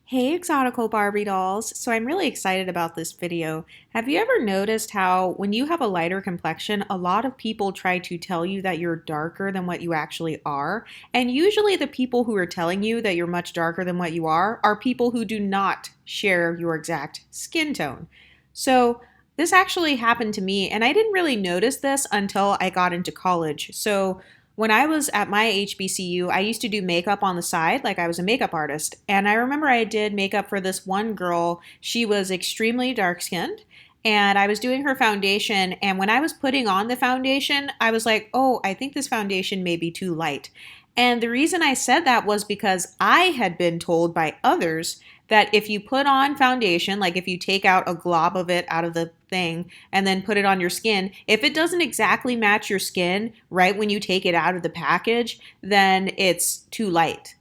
Hey Exotical Barbie dolls. So I'm really excited about this video. Have you ever noticed how when you have a lighter complexion, a lot of people try to tell you that you're darker than what you actually are? And usually the people who are telling you that you're much darker than what you are people who do not share your exact skin tone. So this actually happened to me, and I didn't really notice this until I got into college. So when I was at my HBCU, I used to do makeup on the side, like I was a makeup artist. And I remember I did makeup for this one girl. She was extremely dark skinned. And I was doing her foundation. And when I was putting on the foundation, I was like, oh, I think this foundation may be too light. And the reason I said that was because I had been told by others that if you put on foundation, like if you take out a glob of it out of the thing and then put it on your skin, if it doesn't exactly match your skin right when you take it out of the package, then it's too light.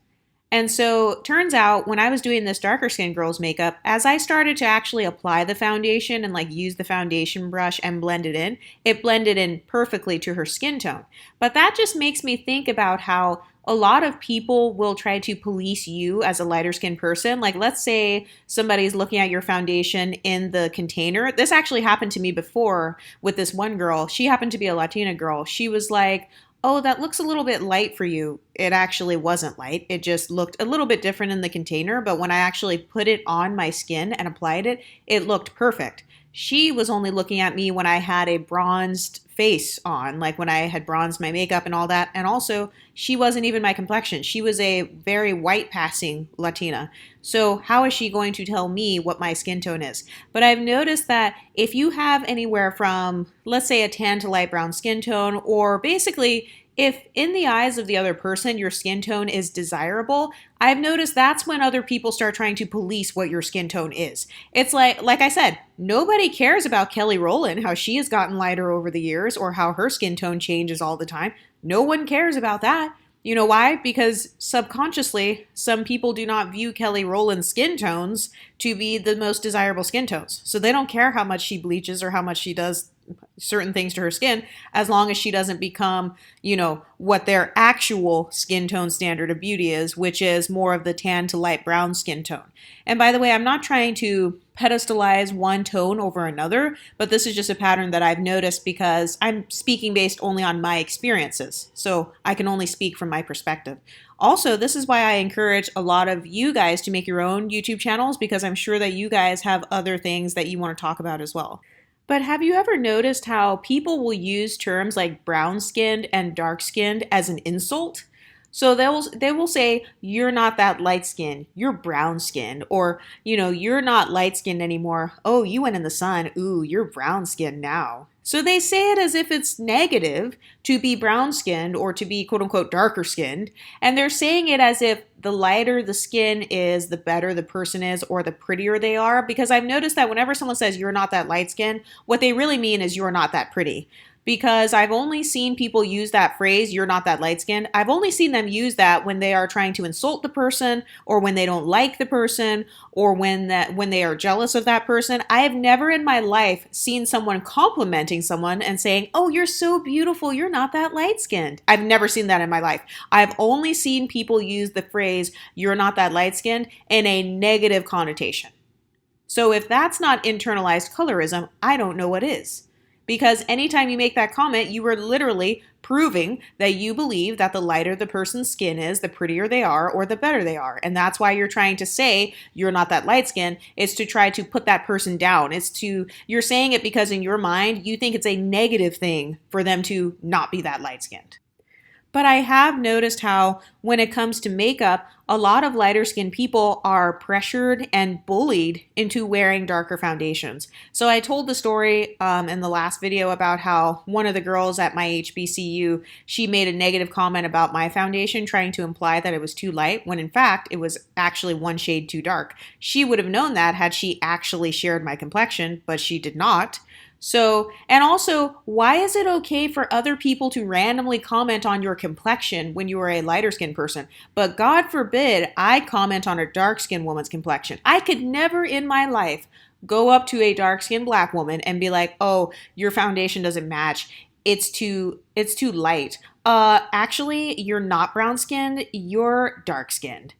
And so turns out when I was doing this darker skin girl's makeup, as I started to actually apply the foundation and like use the foundation brush and blend it blended in perfectly to her skin tone. But that just makes me think about how a lot of people will try to police you as a lighter skinned person. Like, let's say somebody's looking at your foundation in the container. This actually happened to me before with this one girl. She happened to be a Latina girl. She was like, oh, that looks a little bit light for you. It actually wasn't light. It just looked a little bit different in the container. But when I actually put it on my skin and applied it, it looked perfect. She was only looking at me when I had a bronzed face on, like when I had bronzed my makeup and all that. And also, she wasn't even my complexion. She was a very white passing Latina. So, how is she going to tell me what my skin tone is? But I've noticed that if you have anywhere from, let's say, a tan to light brown skin tone, or basically, if in the eyes of the other person your skin tone is desirable, I've noticed that's when other people start trying to police what your skin tone is. It's like I said, nobody cares about Kelly Rowland, how she has gotten lighter over the years or how her skin tone changes all the time. No one cares about that. You know why? Because subconsciously, some people do not view Kelly Rowland's skin tones to be the most desirable skin tones. So they don't care how much she bleaches or how much she does certain things to her skin, as long as she doesn't become, what their actual skin tone standard of beauty is, which is more of the tan to light brown skin tone. And by the way, I'm not trying to pedestalize one tone over another, but this is just a pattern that I've noticed because I'm speaking based only on my experiences. So I can only speak from my perspective. Also, this is why I encourage a lot of you guys to make your own YouTube channels, because I'm sure that you guys have other things that you want to talk about as well. But have you ever noticed how people will use terms like brown skinned and dark skinned as an insult? So they will say, you're not that light skinned, you're brown skinned, or you're not light skinned anymore. Oh, you went in the sun. Ooh, you're brown skinned now. So they say it as if it's negative to be brown skinned or to be quote unquote darker skinned. And they're saying it as if the lighter the skin is, the better the person is or the prettier they are. Because I've noticed that whenever someone says you're not that light skinned, what they really mean is you're not that pretty. Because I've only seen people use that phrase, you're not that light skinned. I've only seen them use that when they are trying to insult the person, or when they don't like the person, or when they are jealous of that person. I have never in my life seen someone complimenting someone and saying, oh, you're so beautiful, you're not that light skinned. I've never seen that in my life. I've only seen people use the phrase, you're not that light skinned, in a negative connotation. So if that's not internalized colorism, I don't know what is. Because anytime you make that comment, you are literally proving that you believe that the lighter the person's skin is, the prettier they are, or the better they are. And that's why you're trying to say you're not that light skinned. It's to try to put that person down. You're saying it because in your mind, you think it's a negative thing for them to not be that light skinned. But I have noticed how when it comes to makeup, a lot of lighter skinned people are pressured and bullied into wearing darker foundations. So I told the story in the last video about how one of the girls at my HBCU, she made a negative comment about my foundation, trying to imply that it was too light, when in fact it was actually one shade too dark. She would have known that had she actually shared my complexion, but she did not. So, and also, why is it okay for other people to randomly comment on your complexion when you are a lighter skinned person? But God forbid I comment on a dark skinned woman's complexion. I could never in my life go up to a dark skinned black woman and be like, oh, your foundation doesn't match. It's too light. Actually, you're not brown skinned, you're dark skinned.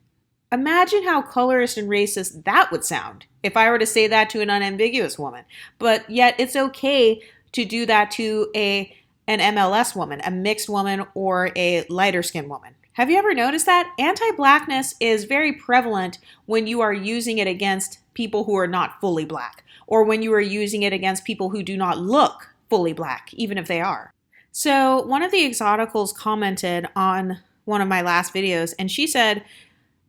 Imagine how colorist and racist that would sound if I were to say that to an unambiguous woman. But yet it's okay to do that to an MLS woman, a mixed woman, or a lighter skinned woman. Have you ever noticed that? Anti-blackness is very prevalent when you are using it against people who are not fully black, or when you are using it against people who do not look fully black, even if they are. So one of the Exoticals commented on one of my last videos, and she said,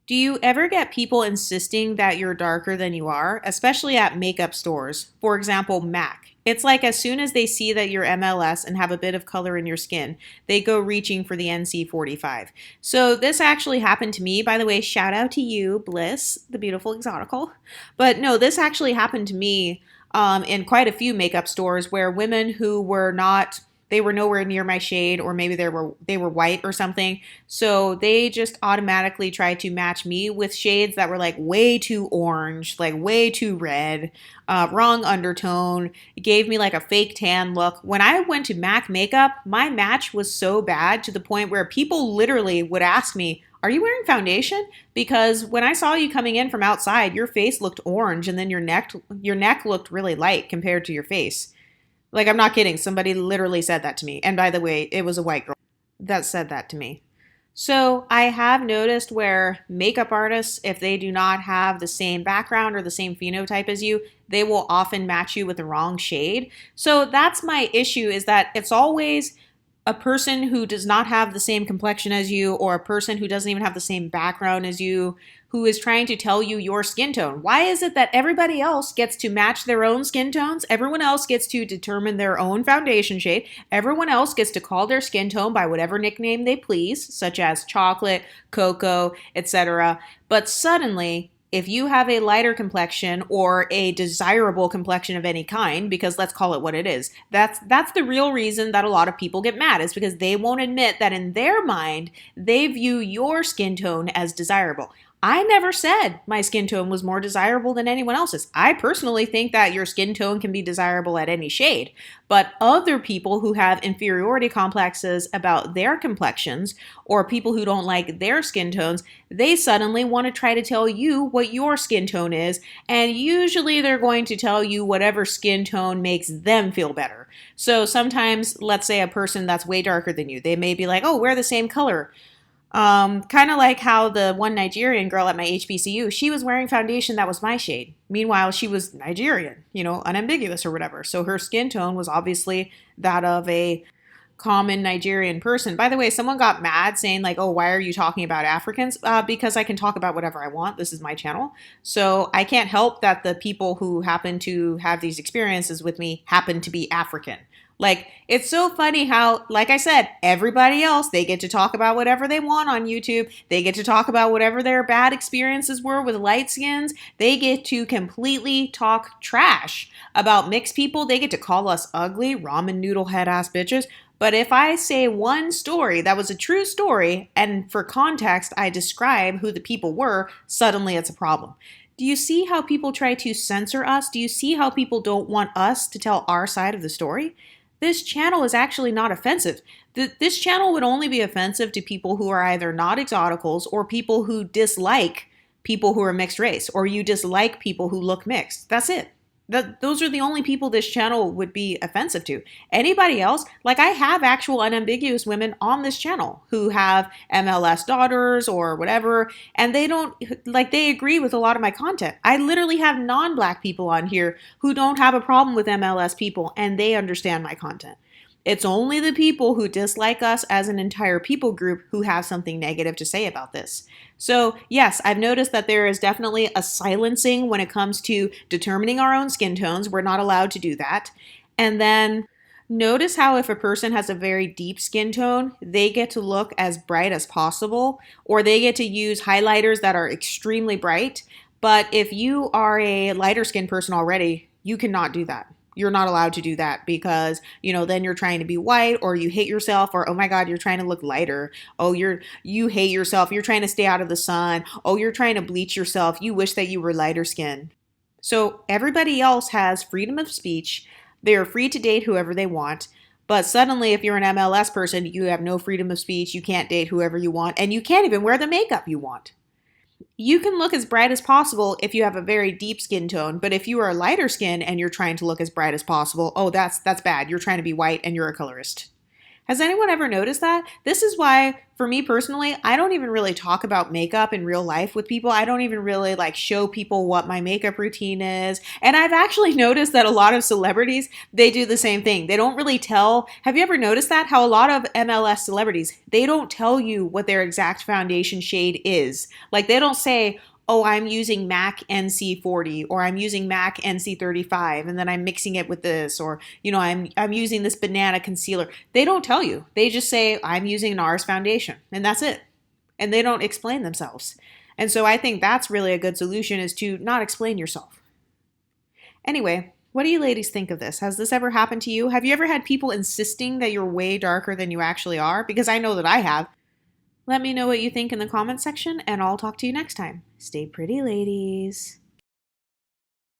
do you ever get people insisting that you're darker than you are, especially at makeup stores? For example, MAC. It's like as soon as they see that you're MLS and have a bit of color in your skin, they go reaching for the NC45. So this actually happened to me. By the way, shout out to you, Bliss, the beautiful Exotical. But no, this actually happened to me in quite a few makeup stores where women who were not, they were nowhere near my shade, or maybe they were white or something. So they just automatically tried to match me with shades that were like way too orange, like way too red, wrong undertone. It gave me like a fake tan look. When I went to MAC makeup, my match was so bad to the point where people literally would ask me, are you wearing foundation? Because when I saw you coming in from outside, your face looked orange, and then your neck looked really light compared to your face. Like, I'm not kidding. Somebody literally said that to me. And by the way, it was a white girl that said that to me. So I have noticed where makeup artists, if they do not have the same background or the same phenotype as you, they will often match you with the wrong shade. So that's my issue, is that it's always a person who does not have the same complexion as you, or a person who doesn't even have the same background as you, who is trying to tell you your skin tone. Why is it that everybody else gets to match their own skin tones? Everyone else gets to determine their own foundation shade. Everyone else gets to call their skin tone by whatever nickname they please, such as chocolate, cocoa, etc. But suddenly, if you have a lighter complexion or a desirable complexion of any kind, because let's call it what it is, that's the real reason that a lot of people get mad, is because they won't admit that in their mind, they view your skin tone as desirable. I never said my skin tone was more desirable than anyone else's. I personally think that your skin tone can be desirable at any shade, but other people who have inferiority complexes about their complexions, or people who don't like their skin tones, they suddenly want to try to tell you what your skin tone is, and usually they're going to tell you whatever skin tone makes them feel better. So sometimes, let's say a person that's way darker than you, they may be like, oh, we're the same color. Kind of like how the one Nigerian girl at my HBCU, she was wearing foundation that was my shade. Meanwhile, she was Nigerian, unambiguous or whatever. So her skin tone was obviously that of a common Nigerian person. By the way, someone got mad saying like, oh, why are you talking about Africans? Because I can talk about whatever I want. This is my channel. So I can't help that the people who happen to have these experiences with me happen to be African. Like, it's so funny how, like I said, everybody else, they get to talk about whatever they want on YouTube. They get to talk about whatever their bad experiences were with light skins. They get to completely talk trash about mixed people. They get to call us ugly, ramen noodle head ass bitches. But if I say one story that was a true story, and for context, I describe who the people were, suddenly it's a problem. Do you see how people try to censor us? Do you see how people don't want us to tell our side of the story? This channel is actually not offensive. This channel would only be offensive to people who are either not Exoticals, or people who dislike people who are mixed race, or you dislike people who look mixed. That's it. Those are the only people this channel would be offensive to. Anybody else, like I have actual unambiguous women on this channel who have MLS daughters or whatever, and they don't, like, they agree with a lot of my content. I literally have non-black people on here who don't have a problem with MLS people, and they understand my content. It's only the people who dislike us as an entire people group who have something negative to say about this. So yes, I've noticed that there is definitely a silencing when it comes to determining our own skin tones. We're not allowed to do that. And then notice how if a person has a very deep skin tone, they get to look as bright as possible, or they get to use highlighters that are extremely bright. But if you are a lighter skinned person already, you cannot do that. You're not allowed to do that because, then you're trying to be white, or you hate yourself, or, oh my God, you're trying to look lighter. Oh, you hate yourself. You're trying to stay out of the sun. Oh, you're trying to bleach yourself. You wish that you were lighter skinned. So everybody else has freedom of speech. They are free to date whoever they want. But suddenly, if you're an MLS person, you have no freedom of speech. You can't date whoever you want, and you can't even wear the makeup you want. You can look as bright as possible if you have a very deep skin tone, but if you are lighter skin and you're trying to look as bright as possible, oh, that's bad. You're trying to be white and you're a colorist. Has anyone ever noticed that? This is why, for me personally, I don't even really talk about makeup in real life with people. I don't even really like show people what my makeup routine is. And I've actually noticed that a lot of celebrities, they do the same thing. They don't really tell. Have you ever noticed that? How a lot of MLS celebrities, they don't tell you what their exact foundation shade is. Like they don't say, oh, I'm using MAC NC40 or I'm using MAC NC35 and then I'm mixing it with this or I'm using this banana concealer. They don't tell you. They just say I'm using an NARS foundation and that's it. And they don't explain themselves. And so I think that's really a good solution is to not explain yourself. Anyway, what do you ladies think of this? Has this ever happened to you? Have you ever had people insisting that you're way darker than you actually are? Because I know that I have. Let me know what you think in the comments section, and I'll talk to you next time. Stay pretty, ladies.